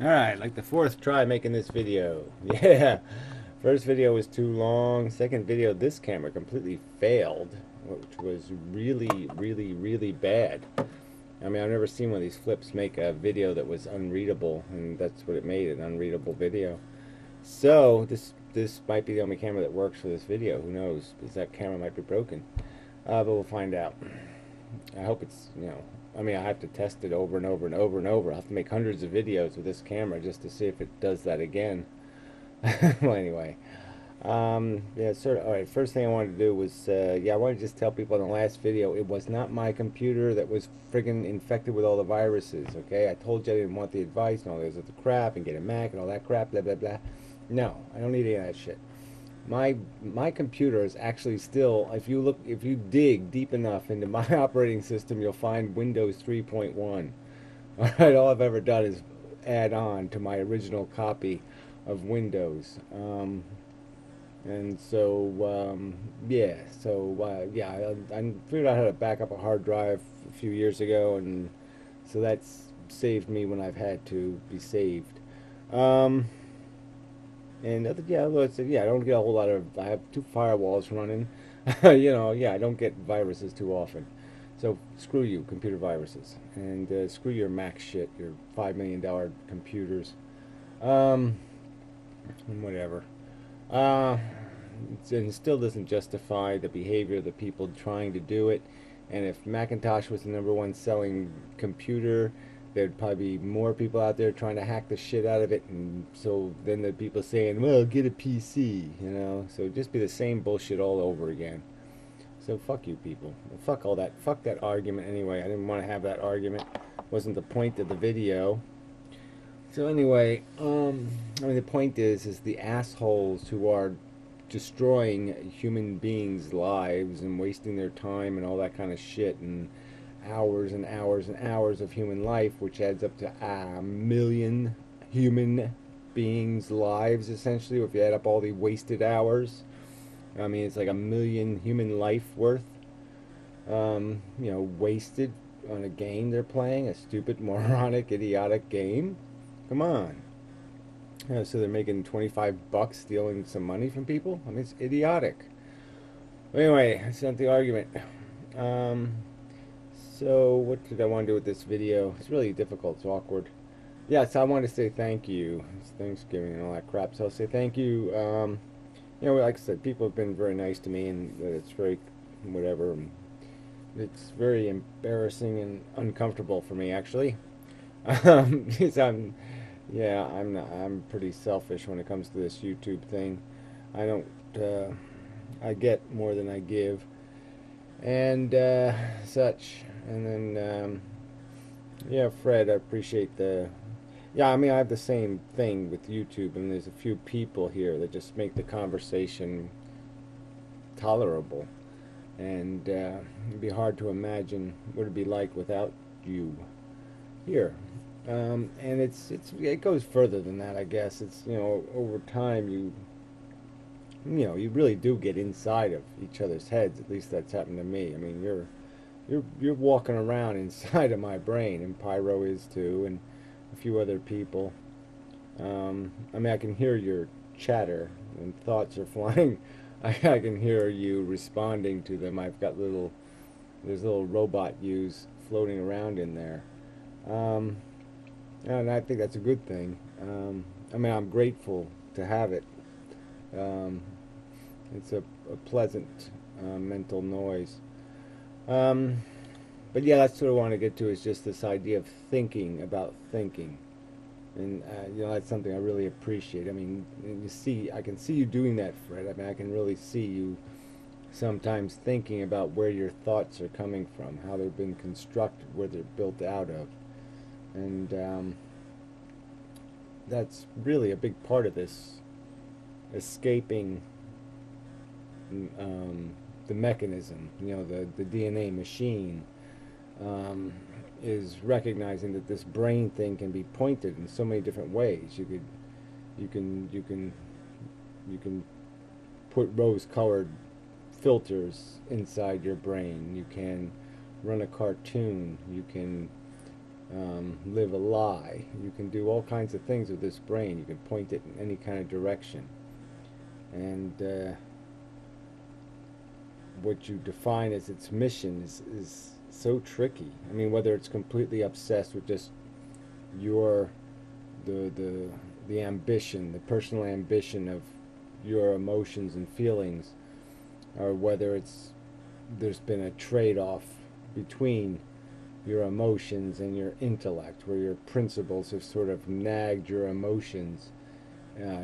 Alright, like the fourth try making this video. Yeah. First video was too long. Second video, this camera completely failed, which was really bad. I mean, I've never seen one of these flips make a video that was unreadable, and that's what it made, an unreadable video. So, this might be the only camera that works for this video. Who knows? Because that camera might be broken. But we'll find out. I hope it's, I mean, I have to test it over and over and over and over. I'll have to make hundreds of videos with this camera just to see if it does that again. Well, anyway. Yeah, sort of. All right, first thing I wanted to do was, yeah, I wanted to just tell people in the last video, it was not my computer that was friggin' infected with all the viruses, okay? I told you I didn't want the advice and all this other crap and get a Mac and all that crap, blah, blah, blah. No, I don't need any of that shit. My computer is actually still, if you dig deep enough into my operating system, you'll find Windows 3.1. All right, all I've ever done is add on to my original copy of Windows. And so, yeah, so, I figured out how to back up a hard drive a few years ago, and so that's saved me when I've had to be saved. Um, and other, yeah, yeah, I don't get a whole lot of. I have two firewalls running. Yeah, I don't get viruses too often. So screw you, computer viruses, and screw your Mac shit, your $5 million computers, um, and whatever. Uh, and it still doesn't justify the behavior of the people trying to do it. And if Macintosh was the #1 selling computer, there'd probably be more people out there trying to hack the shit out of it. And so then the people saying, well, get a PC, you know? So it'd just be the same bullshit all over again. So fuck you people. Well, fuck all that. Fuck that argument anyway. I didn't want to have that argument. Wasn't the point of the video. So anyway, I mean the point is the assholes who are destroying human beings' lives and wasting their time and all that kind of shit and hours and hours and hours of human life, which adds up to a million human beings' lives essentially. If you add up all the wasted hours, I mean it's like a million human life worth, wasted on a game they're playing, a stupid, moronic, idiotic game. Come on. So they're making 25 bucks stealing some money from people? I mean, it's idiotic. But anyway, that's not the argument. Um, so what did I want to do with this video? It's really difficult. It's awkward. Yeah, so I want to say thank you. It's Thanksgiving and all that crap. So I'll say thank you. Like I said, people have been very nice to me, and it's very, whatever. It's very embarrassing and uncomfortable for me, actually. Because yeah, I'm pretty selfish when it comes to this YouTube thing. I don't, I get more than I give, and such. And then, yeah, Fred, I appreciate the. Yeah, I mean, I have the same thing with YouTube, and there's a few people here that just make the conversation tolerable, and it'd be hard to imagine what it'd be like without you here. And it goes further than that, I guess. It's over time you really do get inside of each other's heads. At least that's happened to me. I mean, you're walking around inside of my brain, and Pyro is too, and a few other people. I mean, I can hear your chatter when thoughts are flying. I can hear you responding to them. There's little robot yous floating around in there. Um, and I think that's a good thing. I mean, I'm grateful to have it. Um, it's a pleasant mental noise. Um, but yeah, that's what I want to get to is just this idea of thinking about thinking. And, that's something I really appreciate. I mean, I can see you doing that, Fred. I mean, I can really see you sometimes thinking about where your thoughts are coming from, how they've been constructed, where they're built out of. And that's really a big part of this escaping um, the mechanism, the DNA machine, um, is recognizing that this brain thing can be pointed in so many different ways. You can, you can, you can put rose-colored filters inside your brain. You can run a cartoon. You can live a lie. You can do all kinds of things with this brain. You can point it in any kind of direction. And what you define as its mission is so tricky. I mean, whether it's completely obsessed with just your the ambition, the personal ambition of your emotions and feelings, or whether there's been a trade-off between your emotions and your intellect, where your principles have sort of nagged your emotions,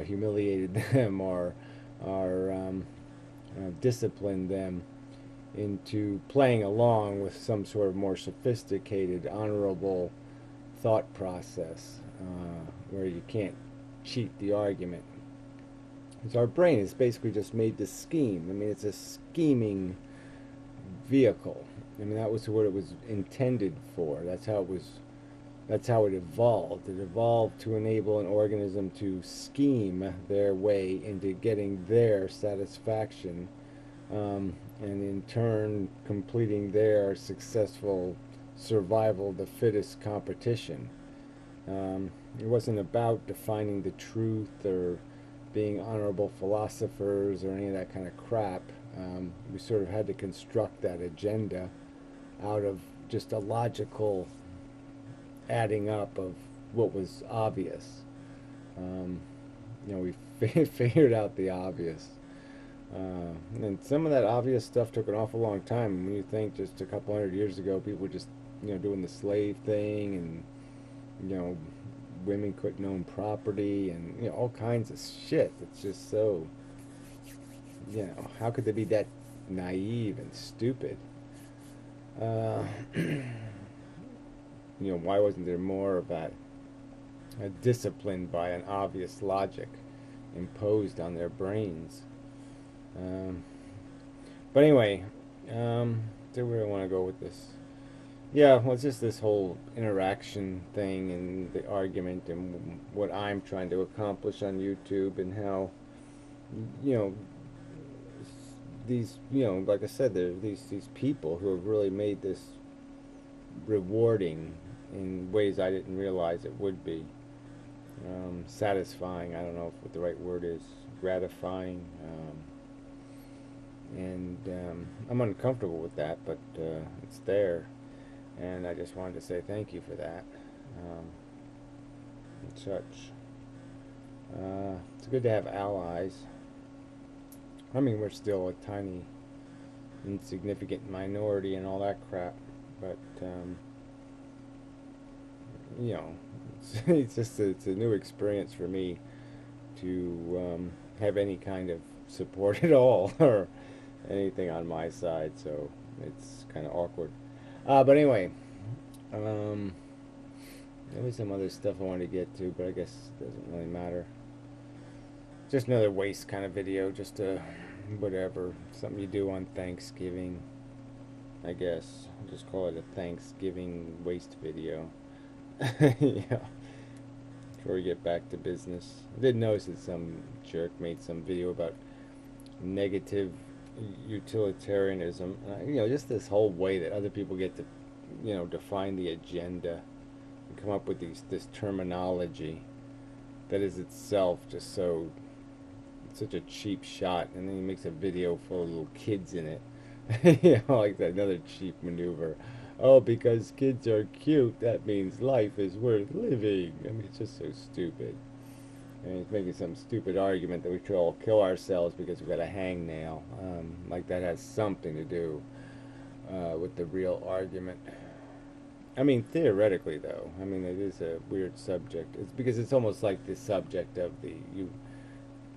humiliated them, or disciplined them into playing along with some sort of more sophisticated, honorable thought process, where you can't cheat the argument. Because our brain is basically just made to scheme. I mean, it's a scheming vehicle. I mean, that was what it was intended for. That's how it evolved. It evolved to enable an organism to scheme their way into getting their satisfaction, and in turn completing their successful survival of the fittest competition. It wasn't about defining the truth or being honorable philosophers or any of that kind of crap. We sort of had to construct that agenda out of just a logical adding up of what was obvious. We figured out the obvious. And some of that obvious stuff took an awful long time. When you think just a couple hundred years ago, people were just, doing the slave thing, and, women couldn't own property, and, all kinds of shit. It's just so, how could they be that naive and stupid? Why wasn't there more of that discipline by an obvious logic imposed on their brains? But anyway, so where do I want to go with this? Yeah, well, it's just this whole interaction thing and the argument and what I'm trying to accomplish on YouTube, and how, these, like I said, there are these people who have really made this rewarding in ways I didn't realize it would be. Satisfying, I don't know what the right word is, gratifying, and I'm uncomfortable with that, but it's there, and I just wanted to say thank you for that, and such. It's good to have allies. I mean, we're still a tiny, insignificant minority and all that crap, but it's a new experience for me to have any kind of support at all, or anything on my side, so it's kind of awkward. But anyway, there was some other stuff I wanted to get to, but I guess it doesn't really matter. Just another waste kind of video, just whatever, something you do on Thanksgiving, I guess. I'll just call it a Thanksgiving waste video. Yeah. Before we get back to business, I did notice that some jerk made some video about negative utilitarianism. Just this whole way that other people get to, define the agenda and come up with this terminology that is itself just such a cheap shot, and then he makes a video full of little kids in it. Like that, another cheap maneuver. Oh, because kids are cute, that means life is worth living. I mean, it's just so stupid. And he's making some stupid argument that we should all kill ourselves because we've got a hangnail. Like that has something to do with the real argument. I mean, theoretically, though, I mean, it is a weird subject. It's because it's almost like the subject of the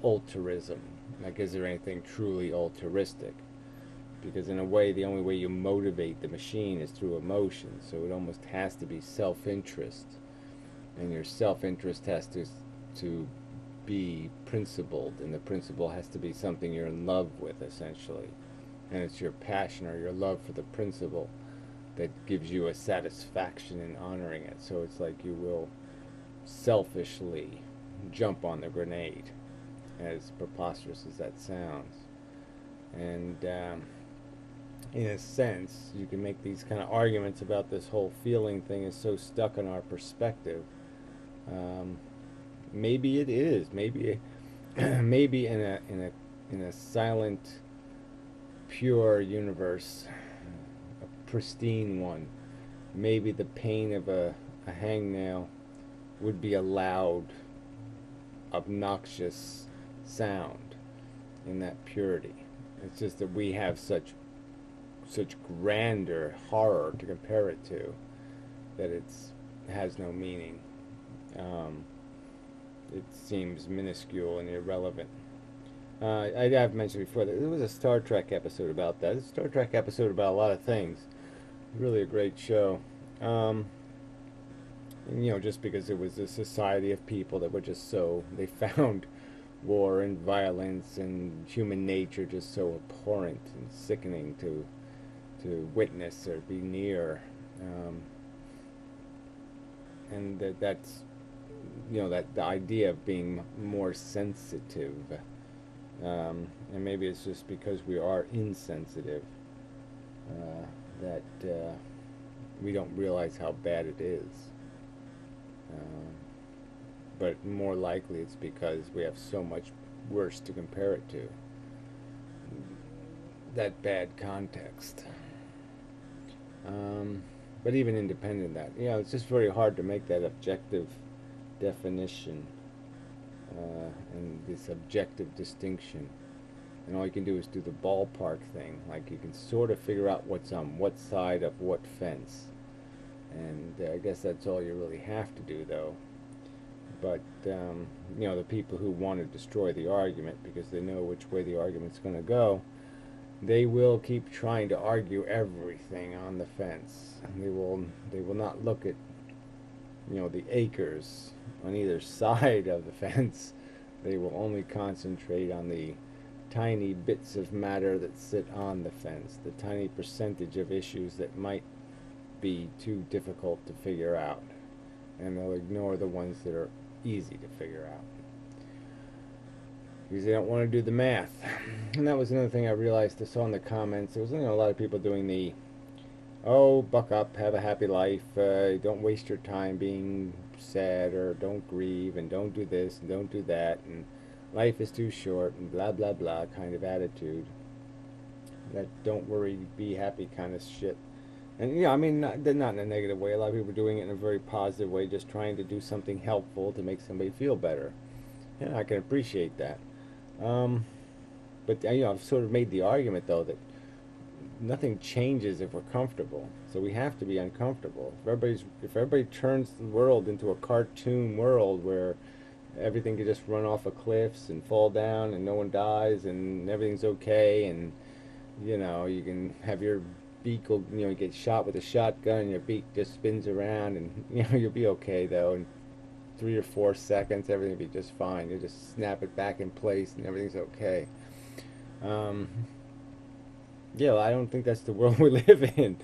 altruism. Like, is there anything truly altruistic? Because in a way, the only way you motivate the machine is through emotion. So it almost has to be self-interest, and your self-interest has to be principled, and the principle has to be something you're in love with, essentially. And it's your passion or your love for the principle that gives you a satisfaction in honoring it. So it's like you will selfishly jump on the grenade, as preposterous as that sounds. And in a sense, you can make these kind of arguments about this whole feeling thing is so stuck in our perspective. Um, maybe it is. Maybe, maybe in a silent, pure universe, a pristine one, maybe the pain of a hangnail would be a loud, obnoxious sound in that purity. It's just that we have such grandeur horror to compare it to that it has no meaning. Um, it seems minuscule and irrelevant. I have mentioned before that there was a Star Trek episode about that. It's a Star Trek episode about a lot of things. Really a great show. And, just because it was a society of people that were just so, they found war and violence and human nature just so abhorrent and sickening to witness or be near. And that's, that the idea of being more sensitive. And maybe it's just because we are insensitive that we don't realize how bad it is. But more likely it's because we have so much worse to compare it to. That bad context. But even independent of that, it's just very hard to make that objective definition and this objective distinction. And all you can do is do the ballpark thing. Like you can sort of figure out what's on what side of what fence. And I guess that's all you really have to do, though. But, the people who want to destroy the argument because they know which way the argument's going to go, they will keep trying to argue everything on the fence. They will not look at, the acres on either side of the fence. They will only concentrate on the tiny bits of matter that sit on the fence, the tiny percentage of issues that might be too difficult to figure out, and they'll ignore the ones that are easy to figure out because they don't want to do the math. And that was another thing I realized. I saw in the comments there was a lot of people doing the buck up, have a happy life, don't waste your time being sad, or don't grieve, and don't do this and don't do that, and life is too short, and blah blah blah kind of attitude. That don't worry, be happy kind of shit. And I mean, they're not in a negative way. A lot of people are doing it in a very positive way, just trying to do something helpful to make somebody feel better. Yeah, I can appreciate that. But I've sort of made the argument though that nothing changes if we're comfortable. So we have to be uncomfortable. If everybody turns the world into a cartoon world where everything can just run off of cliffs and fall down and no one dies and everything's okay, and you can have your beak will, you get shot with a shotgun and your beak just spins around, and you'll be okay though. In 3 or 4 seconds, everything will be just fine. You just snap it back in place and everything's okay. Well, I don't think that's the world we live in.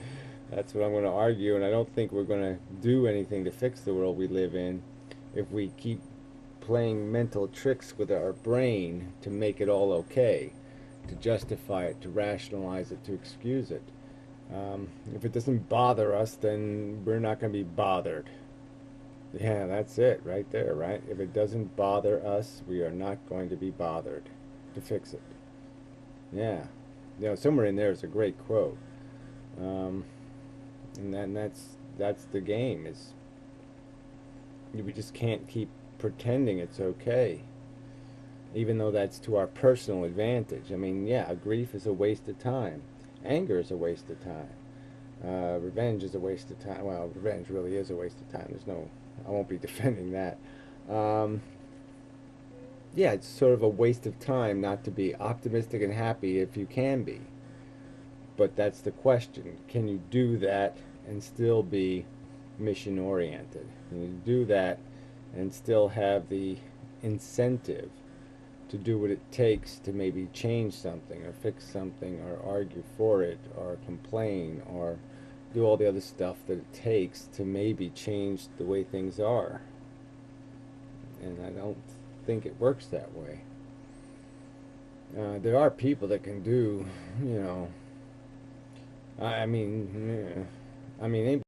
That's what I'm going to argue, and I don't think we're going to do anything to fix the world we live in if we keep playing mental tricks with our brain to make it all okay, to justify it, to rationalize it, to excuse it. If it doesn't bother us, then we're not going to be bothered. Yeah, that's it right there, right? If it doesn't bother us, we are not going to be bothered to fix it. Yeah. Somewhere in there is a great quote. And that's the game. Is we just can't keep pretending it's okay, even though that's to our personal advantage. I mean, yeah, grief is a waste of time. Anger is a waste of time. Revenge is a waste of time. Well, revenge really is a waste of time. I won't be defending that. Yeah, it's sort of a waste of time not to be optimistic and happy if you can be. But that's the question. Can you do that and still be mission oriented? Can you do that and still have the incentive to do what it takes to maybe change something or fix something or argue for it or complain or do all the other stuff that it takes to maybe change the way things are? And I don't think it works that way. There are people that can do, I mean, I mean,